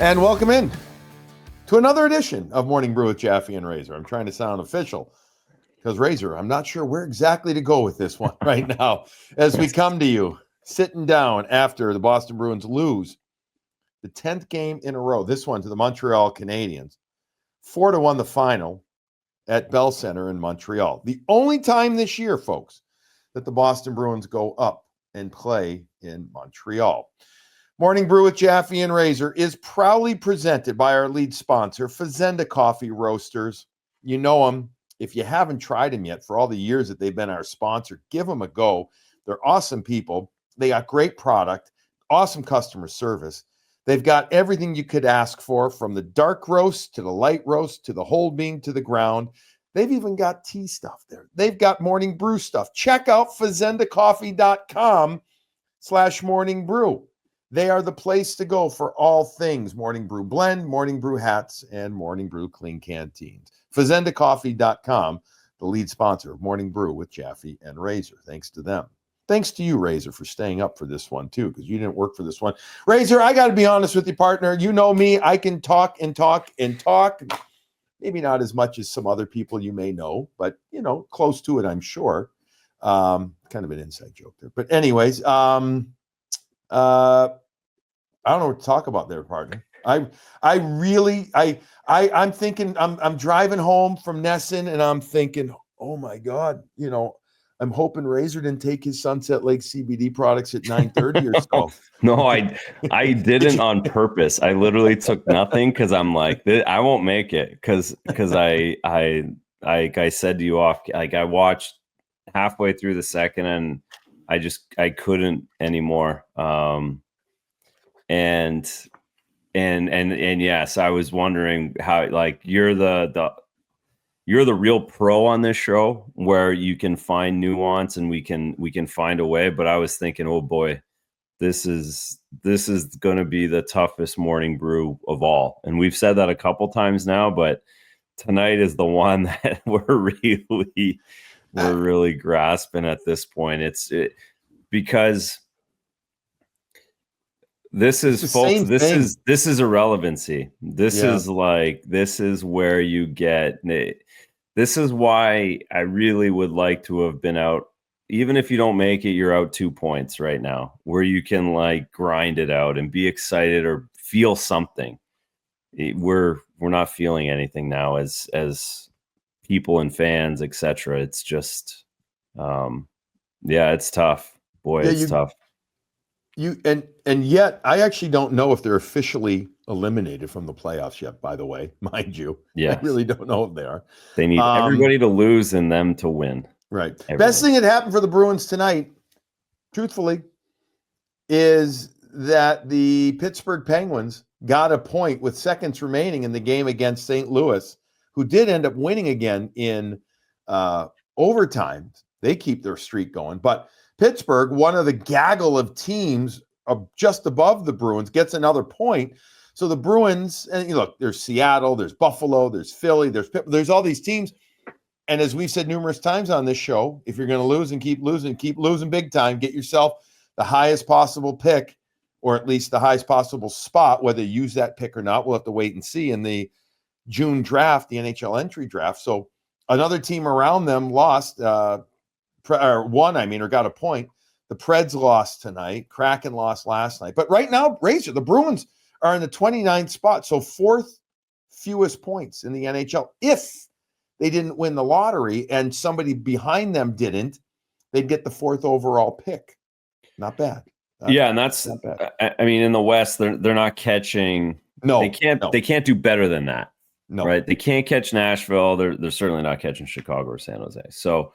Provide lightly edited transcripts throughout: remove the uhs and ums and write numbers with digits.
And welcome in to another edition of Morning Brew with Jaffe and Razor. I'm trying to sound official because, Razor, I'm not sure where exactly to go with this one right now as we come to you sitting down after the Boston Bruins lose the 10th game in a row, this one to the Montreal Canadiens, 4-1 the final at Bell Center in Montreal. The only time this year, folks, that the Boston Bruins go up and play in Montreal. Morning Brew with Jaffe and Razor is proudly presented by our lead sponsor, Fazenda Coffee Roasters. You know them. If you haven't tried them yet, for all the years that they've been our sponsor, give them a go. They're awesome people. They got great product, awesome customer service. They've got everything you could ask for, from the dark roast to the light roast to the whole bean to the ground. They've even got tea stuff there. They've got morning brew stuff. Check out fazendacoffee.com/morning brew. They are the place to go for all things Morning Brew Blend, Morning Brew hats, and Morning Brew clean canteens. FazendaCoffee.com, the lead sponsor of Morning Brew with Jaffe and Razor. Thanks to them. Thanks to you, Razor, for staying up for this one, too, because you didn't work for this one. Razor, I got to be honest with you, partner. You know me. I can talk and talk and talk. Maybe not as much as some other people you may know, but, you know, close to it, I'm sure. Kind of an inside joke there. But anyways, I don't know what to talk about there, partner. I'm thinking, I'm driving home from Nesson and I'm thinking, oh my God, you know, I'm hoping Razor didn't take his Sunset Lake CBD products at 9:30 or so. No, I didn't on purpose. I literally took nothing because I'm like, I won't make it because I said to you off, like I watched halfway through the second and I couldn't anymore. And yes, I was wondering how, like, you're the real pro on this show where you can find nuance and we can find a way. But I was thinking, oh boy, this is going to be the toughest morning brew of all. And we've said that a couple times now, but tonight is the one that we're really grasping at this point. Because this is, folks, this is irrelevancy. This is where you get, this is why I really would like to have been out. Even if you don't make it, you're out 2 points right now, where you can like grind it out and be excited or feel something. We're not feeling anything now as people and fans, etc. It's just, it's tough. Boy, it's tough. And yet, I actually don't know if they're officially eliminated from the playoffs yet, by the way, mind you. Yes. I really don't know if they are. They need everybody to lose and them to win. Right. Everyone. Best thing that happened for the Bruins tonight, truthfully, is that the Pittsburgh Penguins got a point with seconds remaining in the game against St. Louis, who did end up winning again in overtime. They keep their streak going. But Pittsburgh, one of the gaggle of teams just above the Bruins, gets another point. So the Bruins, and you look, there's Seattle, there's Buffalo, there's Philly, there's all these teams. And as we've said numerous times on this show, if you're going to lose and keep losing big time, get yourself the highest possible pick, or at least the highest possible spot. Whether you use that pick or not, we'll have to wait and see in the June draft, the NHL entry draft. So another team around them lost, or got a point. The Preds lost tonight. Kraken lost last night. But right now, Razor, the Bruins are in the 29th spot, so fourth fewest points in the NHL. If they didn't win the lottery and somebody behind them didn't, they'd get the fourth overall pick. Not bad. And that's not bad. I mean, in the West, they're not catching. No, they can't do better than that. No, right? They can't catch Nashville. They're certainly not catching Chicago or San Jose. So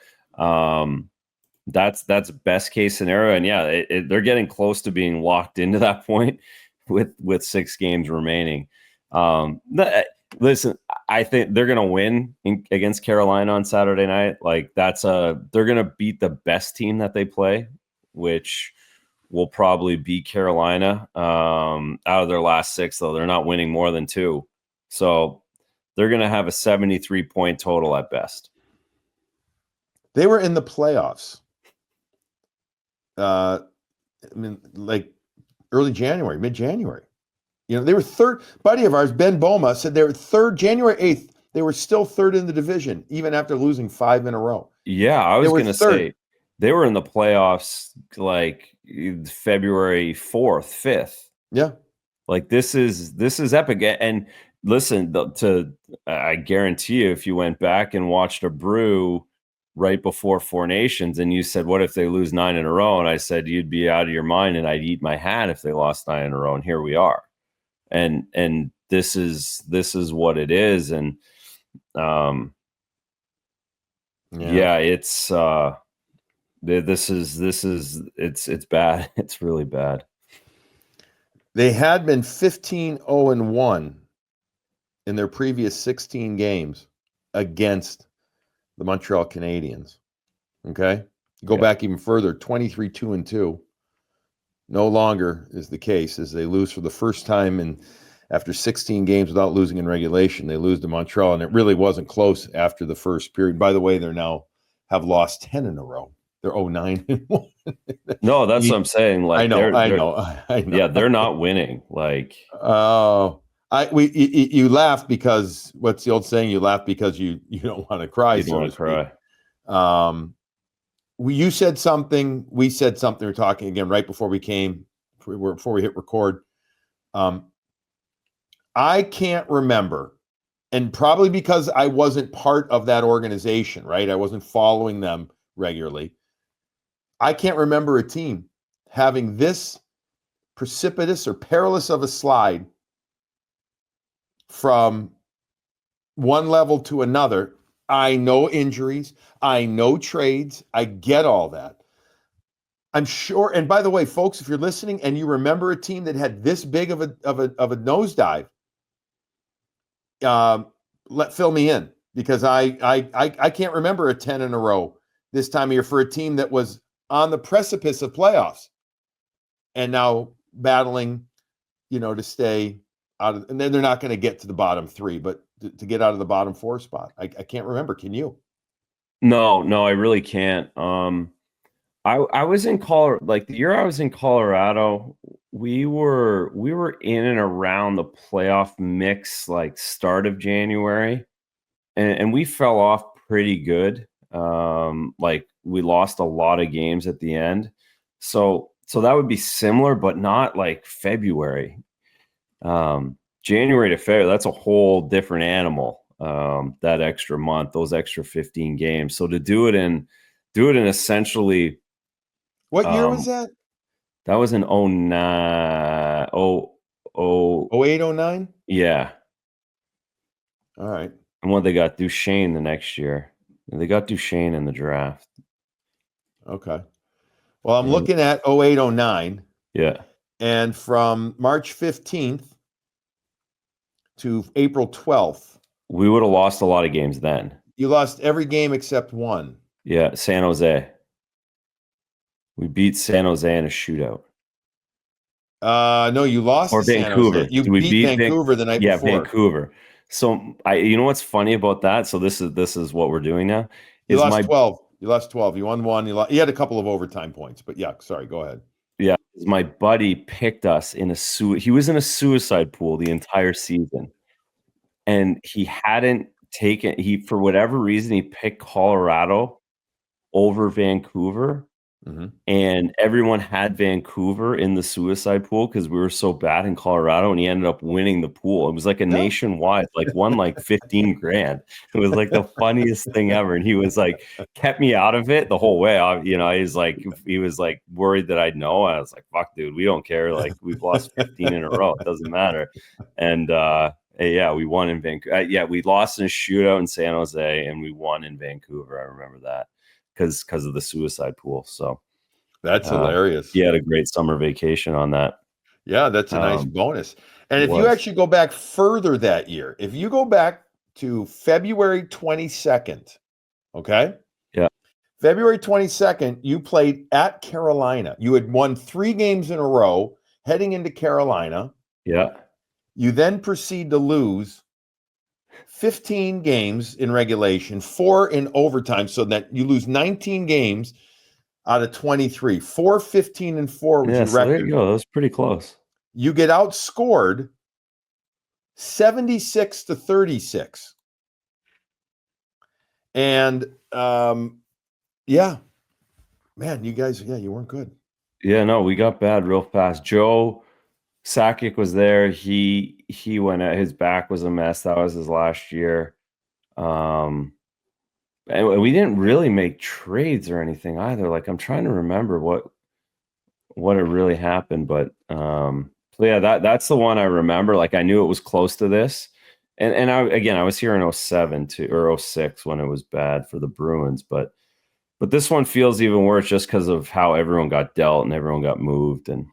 that's best case scenario. And they're getting close to being locked into that point with 6 games remaining. Listen, I think they're going to win against Carolina on Saturday night. Like they're going to beat the best team that they play, which will probably beat Carolina. Out of their last 6, though, they're not winning more than 2. So they're going to have a 73-point total at best. They were in the playoffs. I mean, like early January, mid-January. They were third. Buddy of ours, Ben Boma, said they were third. January 8th, they were still third in the division, even after losing 5 in a row. Yeah, I was going to say they were in the playoffs like February 4th, 5th. Yeah. Like this is epic. And listen, I guarantee you, if you went back and watched a Brew right before Four Nations and you said, what if they lose 9 in a row? And I said, you'd be out of your mind and I'd eat my hat if they lost 9 in a row. And here we are. And this is what it is. And it's it's bad. It's really bad. They had been 15-0-1 in their previous 16 games against the Montreal Canadiens. Okay? Go back even further, 23-2-2. No longer is the case, as they lose for the first time after 16 games without losing in regulation. They lose to Montreal, and it really wasn't close after the first period. By the way, they're now have lost 10 in a row. They're 0-9-1. No, that's what I'm saying. Like I know. Yeah, they're not winning. Like, you laugh because what's the old saying? You laugh because you don't want to cry. You don't want to cry. You said something. We said something. We're talking again right before we hit record. I can't remember, and probably because I wasn't part of that organization, right? I wasn't following them regularly. I can't remember a team having this precipitous or perilous of a slide from one level to another. I know injuries. I know trades. I get all that. I'm sure. And by the way, folks, if you're listening and you remember a team that had this big of a nosedive, fill me in, because I can't remember a 10 in a row this time of year for a team that was on the precipice of playoffs and now battling, to stay out of, and then they're not going to get to the bottom 3, but to get out of the bottom 4 spot. I can't remember. Can you? No, I really can't. I was in Colorado, like the year I was in Colorado, we were in and around the playoff mix, like start of January, and we fell off pretty good. Like we lost a lot of games at the end. So that would be similar, but not like February. January to February, that's a whole different animal. That extra month, those extra 15 games. So to do it in essentially, what year was that? That was in 09, 08, 09? Yeah. All right. And what they got Duchesne the next year. They got Duchesne in the draft. Okay. Well, I'm looking at 08, 09. Yeah. And from March 15th to April 12th. We would have lost a lot of games then. You lost every game except one. Yeah, San Jose. We beat San Jose in a shootout. No, you lost or to Vancouver. San Jose. You beat Vancouver the night before. Yeah, Vancouver. So you know what's funny about that? So this is what we're doing now. You lost 12. You lost 12. You won 1. You had a couple of overtime points, but yeah, sorry, go ahead. Yeah, my buddy picked us in he was in a suicide pool the entire season. And he hadn't for whatever reason, he picked Colorado over Vancouver. Mm-hmm. And everyone had Vancouver in the suicide pool because we were so bad in Colorado, and he ended up winning the pool. It was like a nationwide, like won like 15 grand. It was like the funniest thing ever. And he was like, kept me out of it the whole way. He was like worried that I'd know. I was like, fuck, dude, we don't care. Like we've lost 15 in a row. It doesn't matter. And, yeah, we won in Vancouver. We lost in a shootout in San Jose, and we won in Vancouver. I remember that because of the suicide pool. So that's hilarious. He had a great summer vacation on that. Yeah, that's a nice bonus. And if you actually go back further that year, if you go back to February 22nd, okay? Yeah. February 22nd, you played at Carolina. You had won 3 games in a row heading into Carolina. Yeah. You then proceed to lose 15 games in regulation, 4 in overtime, so that you lose 19 games out of 23. 4, 15, and 4 was your record. There you go. That was pretty close. You get outscored 76-36. And yeah, man, you guys, you weren't good. Yeah, no, we got bad real fast. Joe Sakic was there. He went out. His back was a mess. That was his last year. And we didn't really make trades or anything either. Like, I'm trying to remember what it really happened, but so yeah, that's the one I remember. Like, I knew it was close to this. And I was here in 07 too, or 06 when it was bad for the Bruins, but this one feels even worse just because of how everyone got dealt and everyone got moved and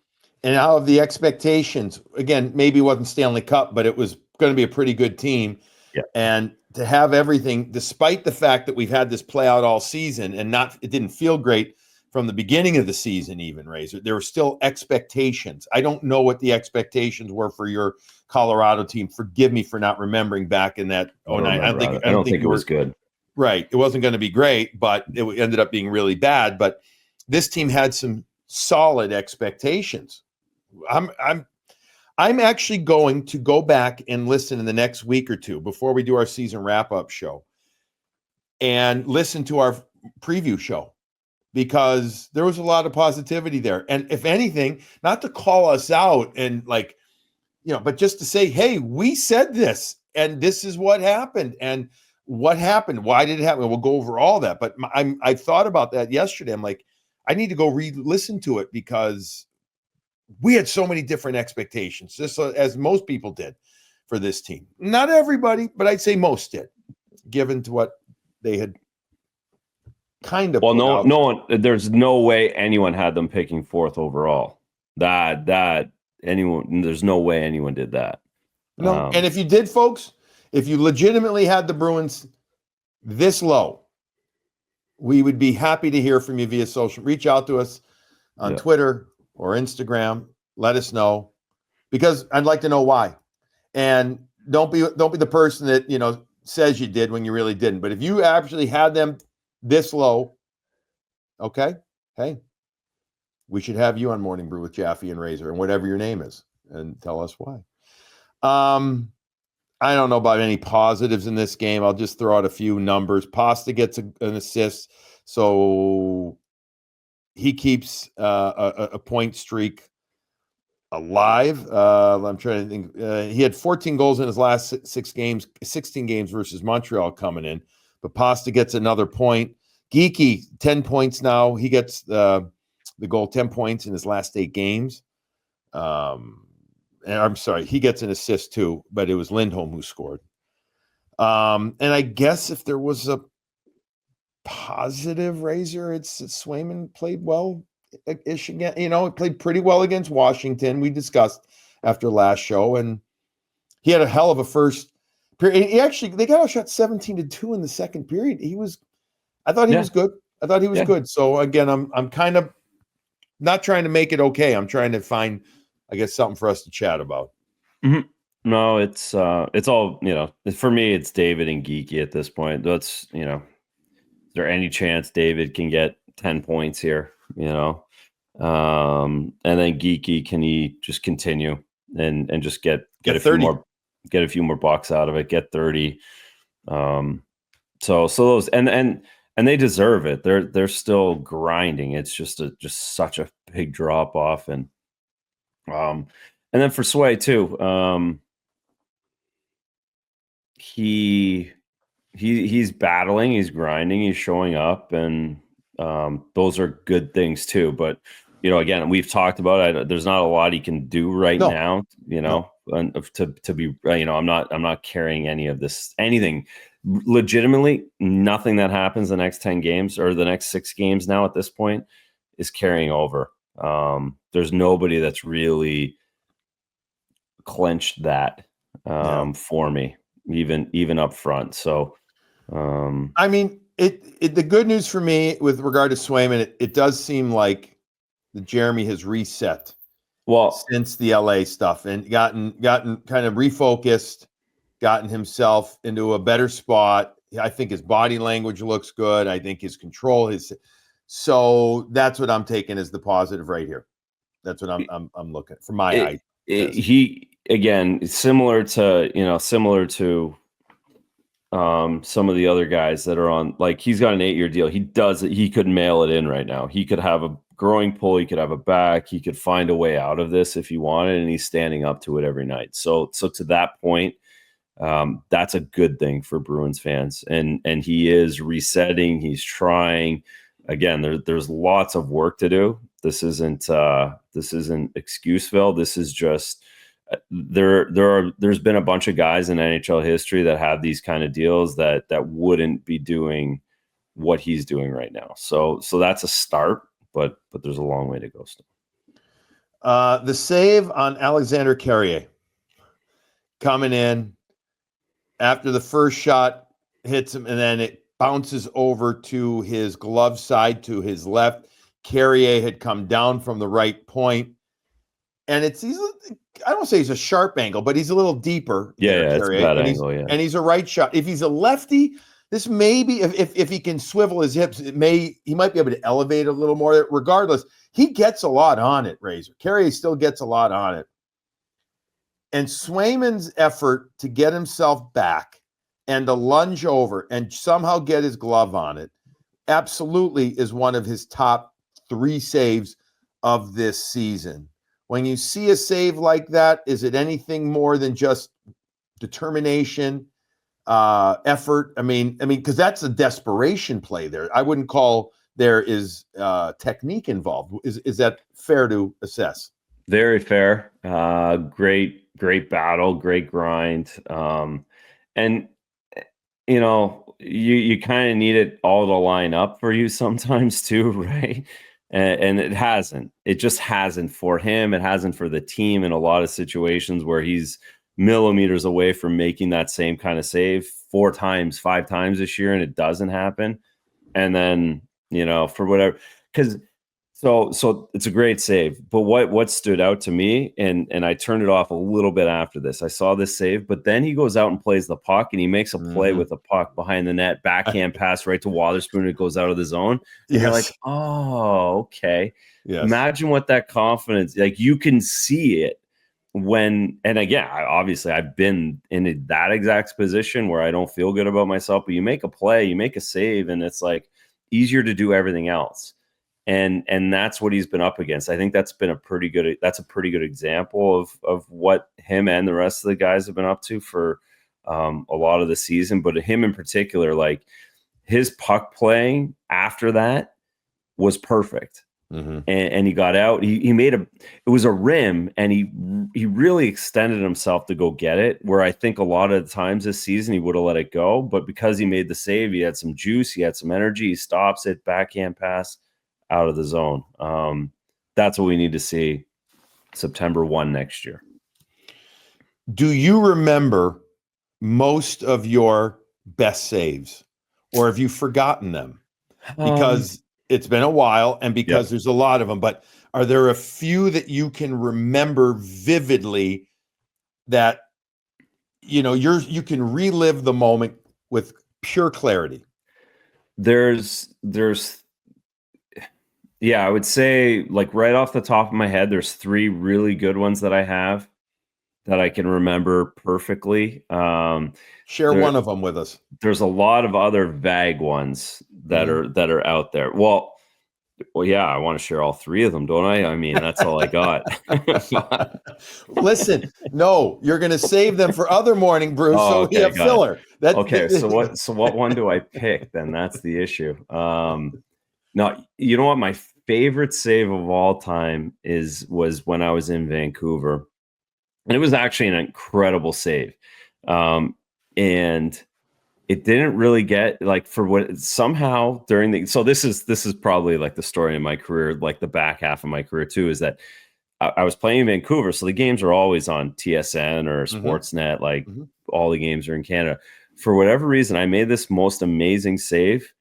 out of the expectations, again, maybe it wasn't Stanley Cup, but it was going to be a pretty good team. Yeah. And to have everything, despite the fact that we've had this play out all season and it didn't feel great from the beginning of the season, even, Razor, there were still expectations. I don't know what the expectations were for your Colorado team. Forgive me for not remembering back in that 09. I don't think it was good. Right. It wasn't going to be great, but it ended up being really bad. But this team had some solid expectations. I'm actually going to go back and listen in the next week or two before we do our season wrap-up show and listen to our preview show, because there was a lot of positivity there. And if anything, not to call us out and but just to say, hey, we said this and this is what happened. And what happened? Why did it happen? We'll go over all that. But I thought about that yesterday. I'm like, I need to go listen to it, because we had so many different expectations, just as most people did for this team. Not everybody, but I'd say most did, given to what they had kind of. Well, no one. There's no way anyone had them picking 4th overall. There's no way anyone did that. No, and if you did, folks, if you legitimately had the Bruins this low, we would be happy to hear from you via social. Reach out to us on Twitter or Instagram. Let us know, because I'd like to know why. And don't be the person that says you did when you really didn't. But if you actually had them this low, okay, hey, we should have you on Morning Brew with Jaffe and Razor and whatever your name is, and tell us why. I don't know about any positives in this game. I'll just throw out a few numbers. Pasta gets an assist, so he keeps a point streak alive. I'm trying to think. He had 14 goals in his last 16 games versus Montreal coming in, but Pasta gets another point. Geekie, 10 points now. He gets the goal, 10 points in his last 8 games. And I'm sorry, he gets an assist too, but it was Lindholm who scored. And I guess if there was a positive, Razor, it's Swayman played well-ish again. He played pretty well against Washington. We discussed after last show, and he had a hell of a first period. They got outshot 17-2 in the second period. I thought he was good. I thought he was good. So again, I'm kind of not trying to make it okay. I'm trying to find, I guess, something for us to chat about. Mm-hmm. No, it's all, for me, it's David and Geekie at this point. That's, is there any chance David can get 10 points here, and then Geekie, can he just continue and just get a 30. get a few more bucks out of it, get 30. So those, and they deserve it. They're still grinding. It's just such a big drop off. And then for Sway too, he's battling, he's grinding, he's showing up, and those are good things too. But again, we've talked about it. There's not a lot he can do right now. And to be, I'm not carrying anything. Legitimately, nothing that happens the next 10 games or the next 6 games now at this point is carrying over. There's nobody that's really clenched that for me, even up front. So, I mean, the good news for me with regard to Swayman, it does seem like the Jeremy has reset since the LA stuff and gotten kind of refocused, gotten himself into a better spot. I think his body language looks good. I think his control so that's what I'm taking as the positive right here. That's what I'm looking for my eye. again, similar to some of the other guys that are on, like, he's got an 8-year deal. He could mail it in right now. He could have a growing pull. He could have a back. He could find a way out of this if he wanted, and he's standing up to it every night. So to that point, that's a good thing for Bruins fans. And he is resetting. He's trying. Again, there's lots of work to do. This isn't Excuseville. This is just there's been a bunch of guys in NHL history that have these kind of deals that wouldn't be doing what he's doing right now. So that's a start, but there's a long way to go still. The save on Alexander Carrier coming in after the first shot hits him, and then it bounces over to his glove side to his left. Carrier had come down from the right point, and I don't say he's a sharp angle, but he's a little deeper. Yeah, it's a bad angle. And he's a right shot. If he's a lefty, this may be if he can swivel his hips, he might be able to elevate a little more. Regardless, he gets a lot on it. Razor Carrier still gets a lot on it. And Swayman's effort to get himself back and to lunge over and somehow get his glove on it absolutely is one of his top 3 saves of this season. When you see a save like that, is it anything more than just determination, effort? I mean, because that's a desperation play there. I wouldn't call there is technique involved. Is that fair to assess? Very fair. Great battle, great grind. And you kind of need it all to line up for you sometimes too, right? And it just hasn't for him. It hasn't for the team in a lot of situations where he's millimeters away from making that same kind of save 4 times, 5 times this year, and it doesn't happen. And then, for whatever, so it's a great save. But what stood out to me, and I turned it off a little bit after this. I saw this save, but then he goes out and plays the puck, and he makes a play with the puck behind the net, backhand pass right to Wotherspoon. It goes out of the zone. And you're like, oh, okay. Yes. Imagine what that confidence, like, you can see it when, and again, obviously I've been in that exact position where I don't feel good about myself, but you make a play, you make a save, and it's like easier to do everything else. And that's what he's been up against. I think that's a pretty good example of what him and the rest of the guys have been up to for a lot of the season. But him in particular, like, his puck playing after that was perfect. Mm-hmm. And he got out. He made it was a rim, and he really extended himself to go get it, where I think a lot of the times this season he would have let it go. But because he made the save, he had some juice, he had some energy, he stops it, backhand pass out of the zone. That's what we need to see September 1 next year. Do you remember most of your best saves, or have you forgotten them? Because it's been a while, and because there's a lot of them, but are there a few that you can remember vividly that, you can relive the moment with pure clarity? Yeah, I would say, like, right off the top of my head, there's 3 really good ones that I have that I can remember perfectly. Share one of them with us. There's a lot of other vague ones that are out there. Well, yeah, I want to share all 3 of them, don't I? I mean, that's all I got. Listen, no, you're going to save them for other morning brews, so we have filler. So what one do I pick then? That's the issue. No, you know what? My favorite save of all time was when I was in Vancouver, and it was actually an incredible save. And it didn't really get, like, for what somehow so this is probably like the story in my career, like the back half of my career too, is that I was playing in Vancouver. So the games are always on TSN or Sportsnet. Like, all the games are in Canada. For whatever reason, I made this most amazing save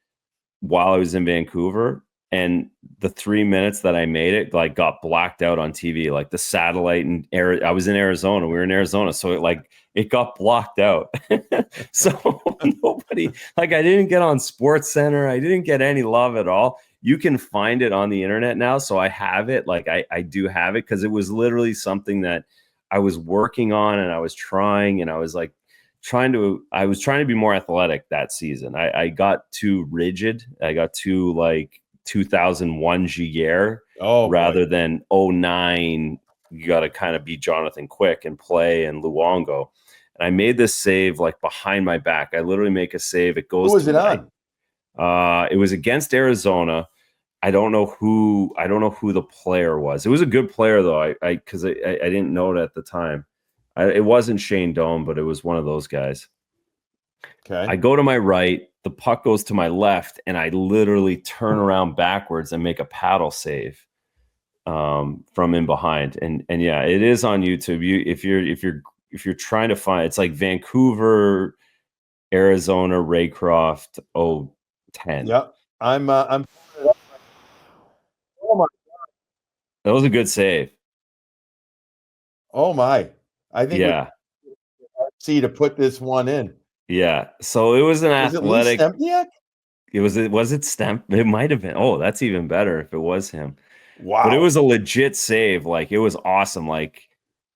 while I was in Vancouver, and the 3 minutes that I made it, like, got blacked out on TV, like the satellite, and I was in Arizona. We were in Arizona. So it got blocked out. So nobody, like, I didn't get on Sports Center. I didn't get any love at all. You can find it on the internet now. So I have it. Like, I do have it, because it was literally something that I was working on and I was trying, and I was like trying to be more athletic that season. I got too rigid. I got too like 2001 Gier rather than 09. You got to kind of be Jonathan Quick and play and Luongo. And I made this save like behind my back. I literally make a save. It goes. Who was it on? It was against Arizona. I don't know who the player was. It was a good player though. Because I didn't know it at the time. It wasn't Shane Doan, but it was one of those guys. Okay. I go to my right, the puck goes to my left, and I literally turn around backwards and make a paddle save from in behind. And yeah, it is on YouTube. If you're trying to find, it's like Vancouver, Arizona, Raycroft 010. Yep. I'm oh my, That was a good save. oh my. I think Yeah. see to put this one in. Yeah. So it was an athletic. Was it Stemp? It might have been. Oh, that's even better if it was him. Wow. But it was a legit save. Like, it was awesome. Like,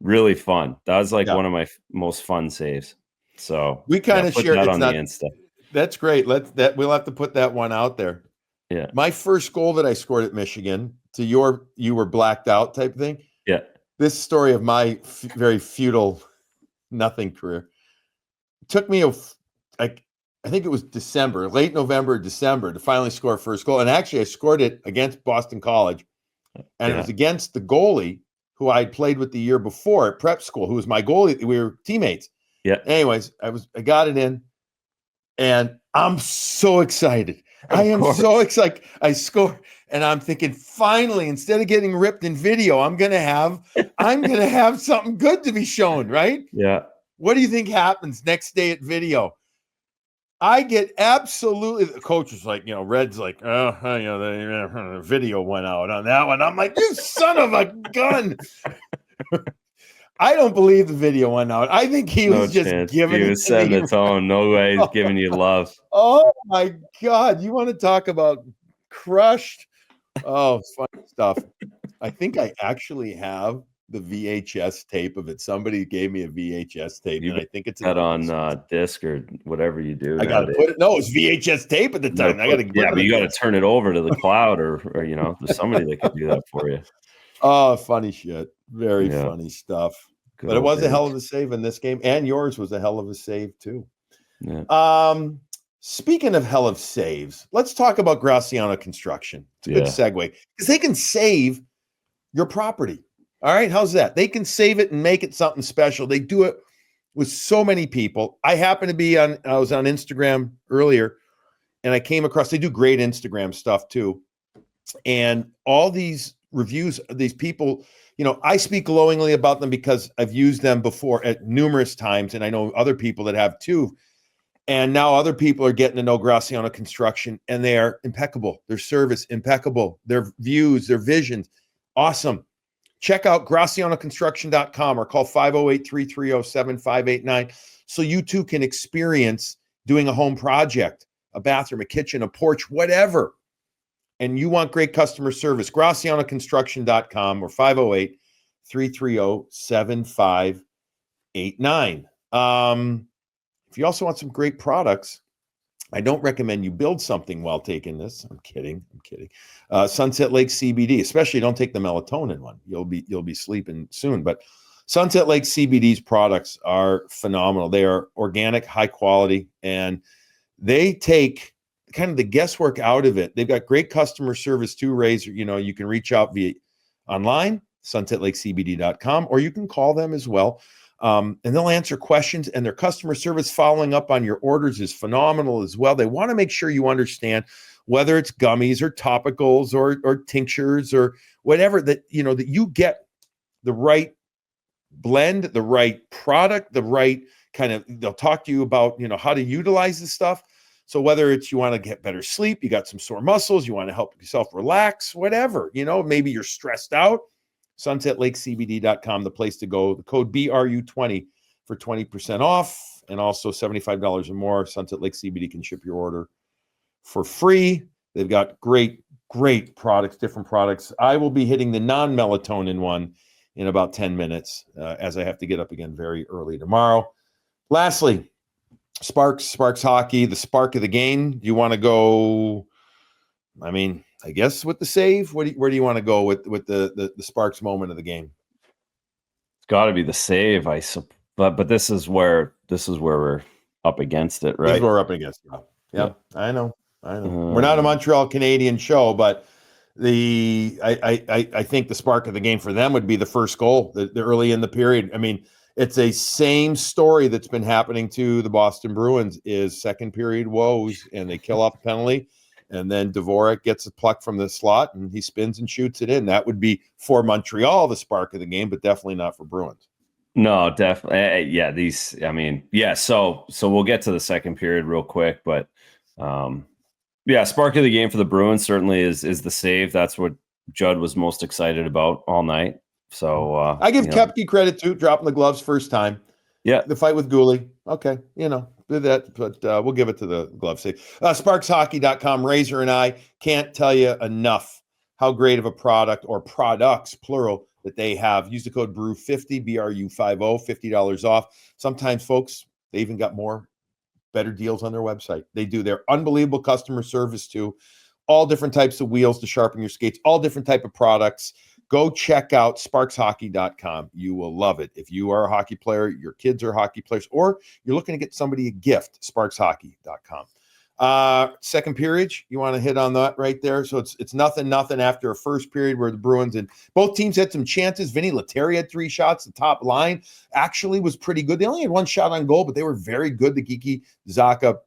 really fun. That was like one of my most fun saves. So we kind of shared that on the Insta. That's great. We'll have to put that one out there. Yeah. My first goal that I scored at Michigan, you were blacked out type thing. Yeah. This story of my very futile nothing career took me I think it was December, late November, December, to finally score a first goal. And actually, I scored it against Boston College, and it was against the goalie who I had played with the year before at prep school, who was my goalie. We were teammates. Yeah. Anyways, I got it in, and I'm so excited. I am so excited. I score, and I'm thinking, finally, instead of getting ripped in video, I'm gonna have something good to be shown, right? Yeah. What do you think happens next day at video? I get absolutely. The coach was like, Red's like, the video went out on that one. I'm like, you son of a gun. I don't believe the video went out. I think he was just giving. He was setting the tone. No way he's giving you love. Oh my God! You want to talk about crushed? Oh, fun stuff. I think I actually have the VHS tape of it. Somebody gave me a VHS tape, and I think it's on disc or whatever you do. I gotta put it. No, it's VHS tape at the time. But you got to turn it over to the cloud, or there's somebody that can do that for you. Oh, funny shit. Very funny stuff. Good but it was a hell of a save in this game, and yours was a hell of a save too. Yeah. Speaking of hell of saves, let's talk about Graciano Construction. It's a good segue because they can save your property. All right, how's that? They can save it and make it something special. They do it with so many people. I happen to be I was on Instagram earlier, and I came across, they do great Instagram stuff too. And all these reviews, these people, I speak glowingly about them because I've used them before at numerous times, and I know other people that have too. And now other people are getting to know Graciano Construction, and they are impeccable. Their service, impeccable. Their views, their visions, awesome. Check out GracianoConstruction.com or call 508-330-7589 so you too can experience doing a home project, a bathroom, a kitchen, a porch, whatever. And you want great customer service, GracianoConstruction.com or 508-330-7589. If you also want some great products, I don't recommend you build something while taking this. I'm kidding. Sunset Lake CBD, especially don't take the melatonin one. You'll be sleeping soon. But Sunset Lake CBD's products are phenomenal. They are organic, high quality, and they take kind of the guesswork out of it. They've got great customer service too, Razor. You can reach out via online, sunsetlakecbd.com, or you can call them as well. And they'll answer questions, and their customer service following up on your orders is phenomenal as well. They want to make sure you understand whether it's gummies or topicals or tinctures or whatever, that you get the right blend, the right product, the right kind of, they'll talk to you about, how to utilize the stuff. So whether it's you want to get better sleep, you got some sore muscles, you want to help yourself relax, whatever, maybe you're stressed out, sunsetlakecbd.com, the place to go. The code BRU20 for 20% off, and also $75 or more. Sunset Lake CBD can ship your order for free. They've got great products, different products. I will be hitting the non-melatonin one in about 10 minutes, as I have to get up again very early tomorrow. Lastly, Sparks hockey, the spark of the game. Do you want to go? I mean, I guess with the save. Where do you want to go with the Sparks moment of the game? It's got to be the save, but this is where we're up against it, right? This is where we're up against it. Yep. I know. We're not a Montreal Canadian show, but I think the spark of the game for them would be the first goal, the early in the period. I mean, it's a same story that's been happening to the Boston Bruins is second period woes, and they kill off the penalty, and then Dvorak gets a puck from the slot, and he spins and shoots it in. That would be for Montreal the spark of the game, but definitely not for Bruins. No, definitely. Yeah, these. I mean, yeah. So we'll get to the second period real quick, but yeah, spark of the game for the Bruins certainly is the save. That's what Judd was most excited about all night. So I give Koepke credit too, dropping the gloves first time. Yeah, the fight with Goalie. Okay, do that, but we'll give it to the glove save. SparksHockey.com. Razor and I can't tell you enough how great of a product, or products plural, that they have. Use the code BREW50, BRU50, $50 off. Sometimes, folks, they even got better deals on their website. They do their unbelievable customer service too. All different types of wheels to sharpen your skates, all different type of products. Go check out sparkshockey.com. You will love it. If you are a hockey player, your kids are hockey players, or you're looking to get somebody a gift, sparkshockey.com. Second period, you want to hit on that right there. So it's nothing after a first period where the Bruins and both teams had some chances. Vinny Lettieri had 3 shots. The top line actually was pretty good. They only had 1 shot on goal, but they were very good. The Geekie, Zaka,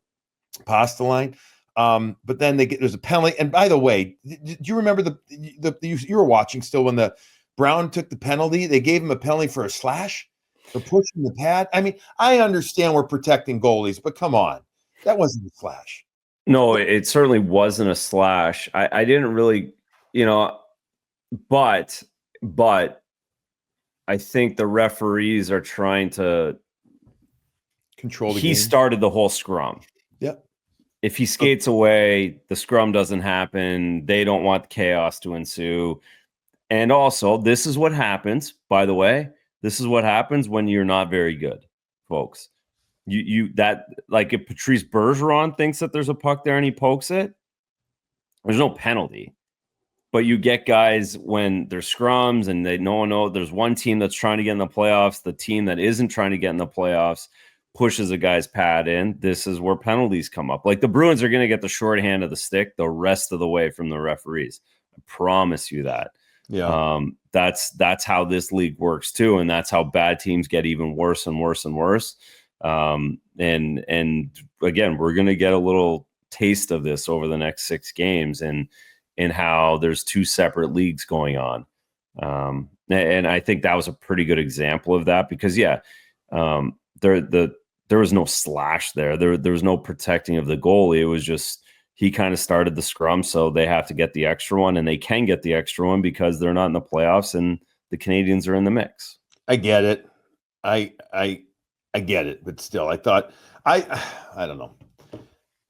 Pasta line. But then there's a penalty. And by the way, do you remember you were watching still when the Brown took the penalty? They gave him a penalty for a slash for pushing the pad. I mean, I understand we're protecting goalies, but come on, that wasn't a slash. No, it certainly wasn't a slash. I didn't really, but I think the referees are trying to control the game. He started the whole scrum. Yep. If he skates away, the scrum doesn't happen. They don't want chaos to ensue. And also, this is what happens, by the way. This is what happens when you're not very good, folks. Like if Patrice Bergeron thinks that there's a puck there and he pokes it, there's no penalty. But you get guys when there's scrums and there's one team that's trying to get in the playoffs. The team that isn't trying to get in the playoffs pushes a guy's pad in. This is where penalties come up. Like the Bruins are going to get the short hand of the stick the rest of the way from the referees. I promise you that. Yeah. That's how this league works too. And that's how bad teams get even worse and worse and worse. And again, we're going to get a little taste of this over the next 6 games and how there's 2 separate leagues going on. And I think that was a pretty good example of that because there was no slash there. There was no protecting of the goalie. It was just he kind of started the scrum, so they have to get the extra one, and they can get the extra one because they're not in the playoffs and the Canadians are in the mix. I get it. I get it, but still, I thought I don't know.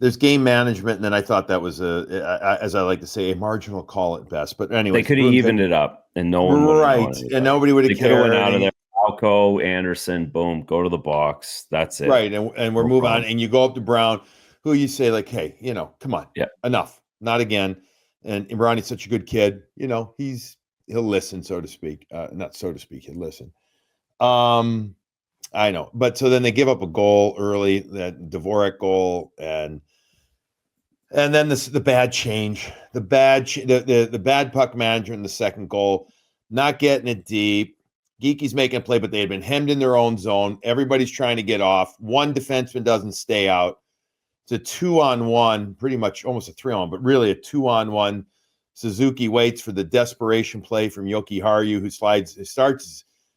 There's game management, and then I thought that was as I like to say, a marginal call at best. But anyway, they could have evened it up, and no one right, and nobody would have cared. They could have went out of there. Alco, Anderson, boom, go to the box. That's it. Right, and we're moving on, and you go up to Brown, who you say like, hey, come on, enough, not again. And Ronnie's such a good kid, he'll listen, so to speak. Not so to speak, he'll listen. I know, but so then they give up a goal early, that Dvorak goal, and then the bad change, the bad puck management in the second goal, not getting it deep. Geekie's making a play, but they had been hemmed in their own zone. Everybody's trying to get off. One defenseman doesn't stay out. It's a 2-on-1, pretty much almost a 3-on-1, but really a 2-on-1. Suzuki waits for the desperation play from Yoki Haru, who starts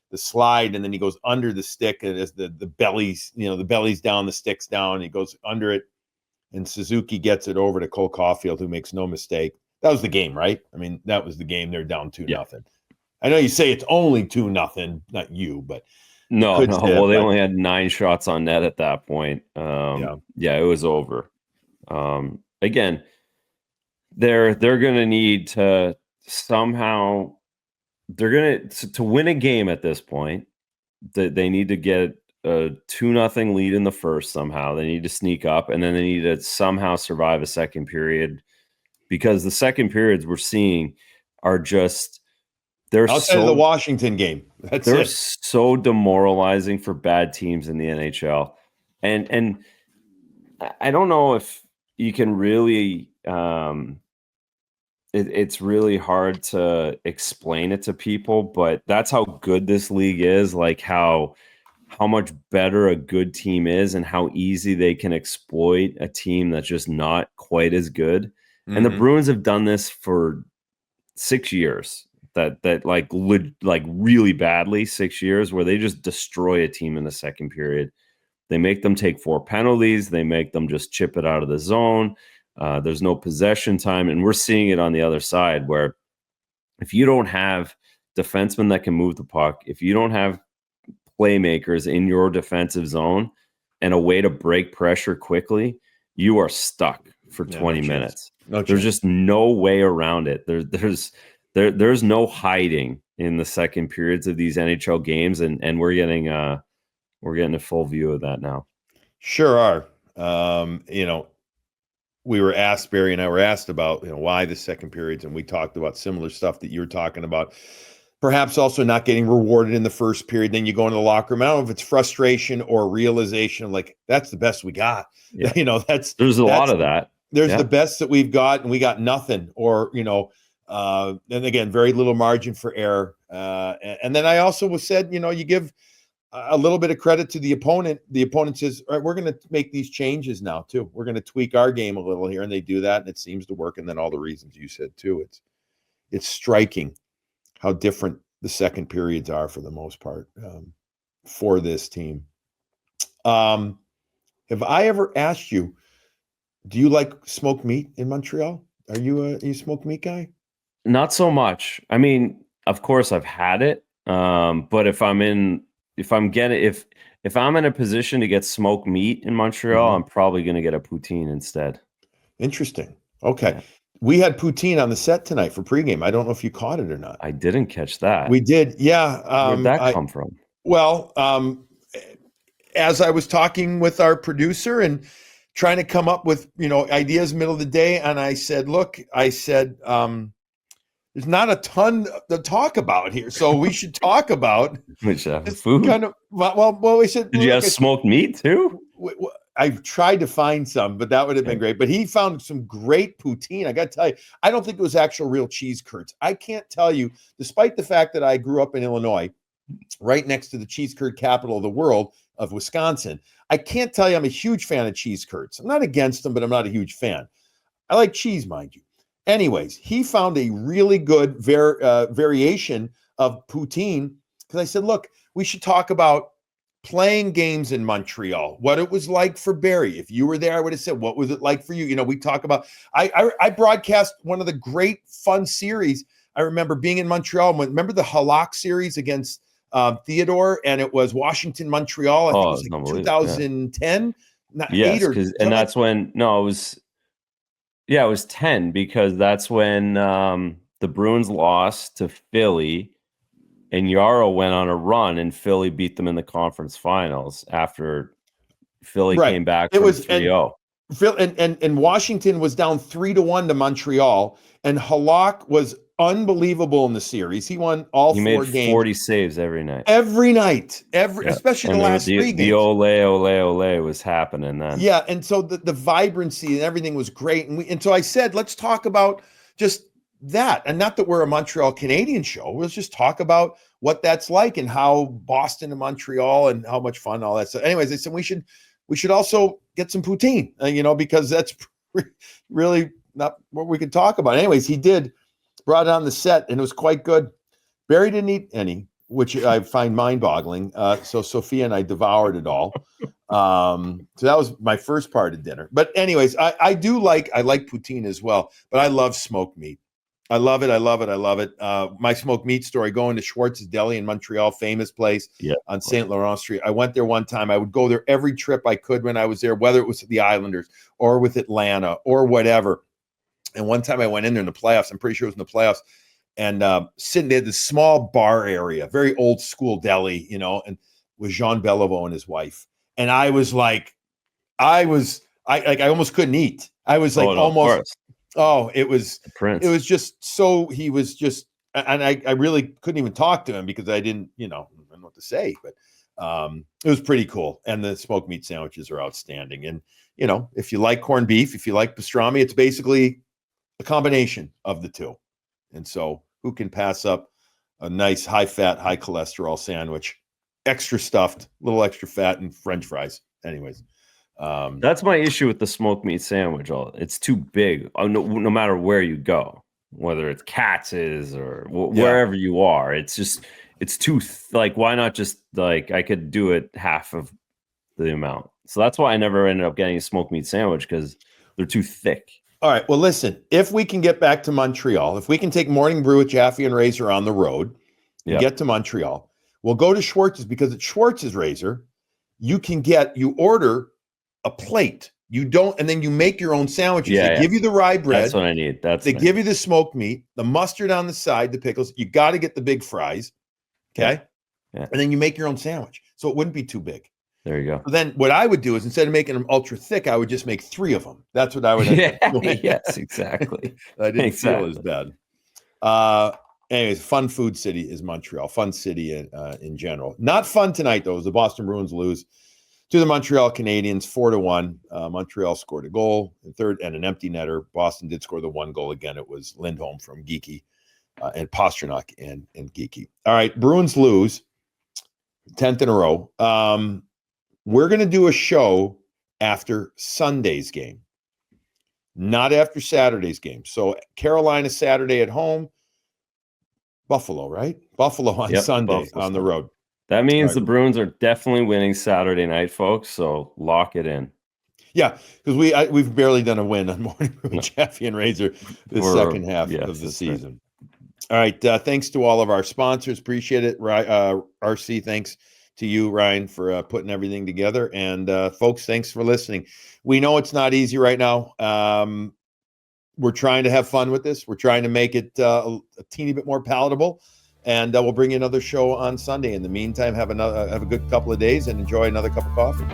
the slide, and then he goes under the stick as the belly's, the belly's down, the stick's down. He goes under it, and Suzuki gets it over to Cole Caulfield, who makes no mistake. That was the game, right? I mean, that was the game. They're down 2-0. I know you say it's only 2-0, not you, but no. Well, they only had 9 shots on net at that point. It was over. Again, they're going to need to somehow they're going to win a game at this point. They need to get a 2-0 lead in the first somehow. They need to sneak up, and then they need to somehow survive a second period, because the second periods we're seeing are just Outside of the Washington game. They're so demoralizing for bad teams in the NHL. And I don't know if you can really it's really hard to explain it to people, but that's how good this league is, like how much better a good team is and how easy they can exploit a team that's just not quite as good. Mm-hmm. And the Bruins have done this for 6 years. That like really badly 6 years, where they just destroy a team in the second period. They make them take 4 penalties. They make them just chip it out of the zone. There's no possession time. And we're seeing it on the other side, where if you don't have defensemen that can move the puck, if you don't have playmakers in your defensive zone and a way to break pressure quickly, you are stuck for 20 minutes. There's just no way around it. There's no hiding in the second periods of these NHL games, and we're getting a full view of that now. Sure are. Barry and I were asked about, why the second periods, and we talked about similar stuff that you're talking about. Perhaps also not getting rewarded in the first period. Then you go into the locker room. I don't know if it's frustration or realization, like that's the best we got. Yeah. There's a lot of that. There's the best that we've got, and we got nothing. Or and again, very little margin for error. And then I also said, you give a little bit of credit to the opponent. The opponent says, all right, we're going to make these changes now too. We're going to tweak our game a little here, and they do that, and it seems to work. And then all the reasons you said too, it's striking how different the second periods are for the most part for this team. Have I ever asked you, do you like smoked meat in Montreal? Are you a smoked meat guy? Not so much. I mean, of course I've had it. But if I'm in a position to get smoked meat in Montreal, I'm probably going to get a poutine instead. Interesting. Okay. Yeah. We had poutine on the set tonight for pregame. I don't know if you caught it or not. I didn't catch that. We did. Yeah. Where'd that come from? Well, as I was talking with our producer and trying to come up with, ideas middle of the day, and I said, there's not a ton to talk about here, so we should talk about food. Kind of. Well, we said. Did you have smoked meat too? I've tried to find some, but that would have been great. But he found some great poutine. I got to tell you, I don't think it was actual real cheese curds. I can't tell you, despite the fact that I grew up in Illinois, right next to the cheese curd capital of the world of Wisconsin. I can't tell you I'm a huge fan of cheese curds. I'm not against them, but I'm not a huge fan. I like cheese, mind you. Anyways, he found a really good variation of poutine, because I said, look, we should talk about playing games in Montreal, what it was like for Barry. If you were there, I would have said, what was it like for you? We talk about, I broadcast one of the great fun series. I remember being in Montreal. Remember the Halak series against Theodore, and it was Washington, Montreal. I think it was like 2010. Yes, and that's when, no, it was, yeah, it was 10, because that's when the Bruins lost to Philly, and Yarrow went on a run, and Philly beat them in the conference finals after Philly came back from 3-0. And Washington was down 3-1 to Montreal, and Halak was unbelievable in the series. He won all 4 games. He made 40 saves every night. Especially the last 3 games. The ole was happening then. Yeah, and so the vibrancy and everything was great. And so I said, let's talk about just that. And not that we're a Montreal Canadian show. Let's just talk about what that's like and how Boston and Montreal and how much fun all that stuff. Anyways, I said we should also get some poutine, because that's really not what we could talk about. Anyways, he brought it on the set, and it was quite good. Barry didn't eat any, which I find mind-boggling. So Sophia and I devoured it all. So that was my first part of dinner. But anyways, I like poutine as well, but I love smoked meat. I love it. My smoked meat story, going to Schwartz's Deli in Montreal, famous place on St. Laurent Street. I went there one time. I would go there every trip I could when I was there, whether it was the Islanders or with Atlanta or whatever. And one time I went in there in the playoffs. I'm pretty sure it was in the playoffs. and sitting there, this small bar area, very old school deli, and with Jean Beliveau and his wife. And I was like, I almost couldn't eat. I was like, almost. Oh, it was the Prince. It was just so, he was just, and I really couldn't even talk to him because I didn't know what to say, but it was pretty cool. And the smoked meat sandwiches are outstanding. And, if you like corned beef, if you like pastrami, it's basically a combination of the two. And so who can pass up a nice high fat, high cholesterol sandwich, extra stuffed, little extra fat, and French fries. Anyways. That's my issue with the smoked meat sandwich. It's too big. No matter where you go, whether it's Katz's or wherever you are, it's too why not just I could do it half of the amount. So that's why I never ended up getting a smoked meat sandwich, because they're too thick. All right. Well, listen, if we can get back to Montreal, if we can take Morning Brew with Jaffe and Razor on the road and get to Montreal, we'll go to Schwartz's, because at Schwartz's, Razor, you order a plate. You don't, and then you make your own sandwiches. They give you the rye bread. That's what I need. They give you the smoked meat, the mustard on the side, the pickles. You got to get the big fries. Okay. Yeah. And then you make your own sandwich. So it wouldn't be too big. There you go. So then what I would do is, instead of making them ultra thick, I would just make 3 of them. That's what I would end up doing. Yes, exactly. I didn't feel as bad. Anyways, fun food city is Montreal. Fun city in general. Not fun tonight, though, as the Boston Bruins lose to the Montreal Canadiens 4-1. Montreal scored a goal in third and an empty netter. Boston did score the 1 goal. Again, it was Lindholm from Geekie and Pastrnak and Geekie. All right, Bruins lose 10th in a row. We're going to do a show after Sunday's game, not after Saturday's game. So Carolina Saturday at home, Buffalo, right? Buffalo on Sunday on the road. That means the Bruins are definitely winning Saturday night, folks. So lock it in. Yeah, because we've barely done a win on Morning Brew, Jaffe and Razor, the second half of the season. Right. All right. Thanks to all of our sponsors. Appreciate it. RC, thanks to you, Ryan, for putting everything together. And folks, thanks for listening. We know it's not easy right now. We're trying to have fun with this. We're trying to make it a teeny bit more palatable. And we'll bring you another show on Sunday. In the meantime, have a good couple of days and enjoy another cup of coffee.